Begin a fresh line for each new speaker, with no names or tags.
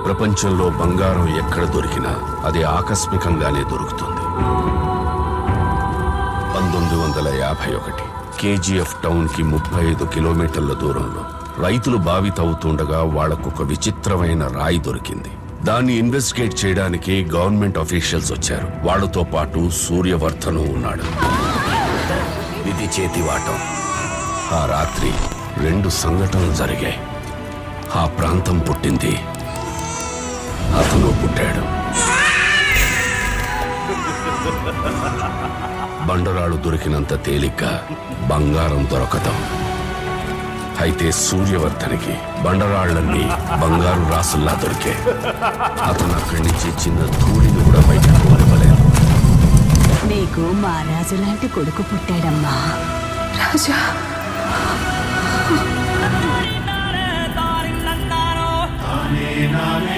ప్రపంచంలో బంగారం ఎక్కడ దొరికినా అది ఆకస్మికంగానే దొరుకుతుంది. 1951 కేజీఎఫ్ టౌన్ కి 35 కిలోమీటర్ల దూరంలో రైతులు బావి తవ్వుతుండగా వాళ్లకొక విచిత్రమైన రాయి దొరికింది. దాన్ని ఇన్వెస్టిగేట్ చేయడానికి గవర్నమెంట్ అఫీషియల్స్ వచ్చారు. వాళ్లతో పాటు సూర్యవర్ధను ఉన్నాడు. ఇది చేతివాటం. ఆ రాత్రి 2 సంఘటనలు జరిగాయి. ఆ ప్రాంతం పుట్టింది, అతను పుట్టాడు. బండరాళ్ళు దొరికినంత తేలిగ్గా బంగారం దొరకదు. అయితే సూర్యవర్ధనికి బండరాళ్లన్నీ బంగారు రాసుల్లా దొరికే. అతను అక్కడి నుంచి చిన్న ధూళిని కూడా బయటకు పోనివ్వలేదు.
నీకు మహారాజు లాంటి కొడుకు పుట్టాడమ్మా.
రాజా,
నానే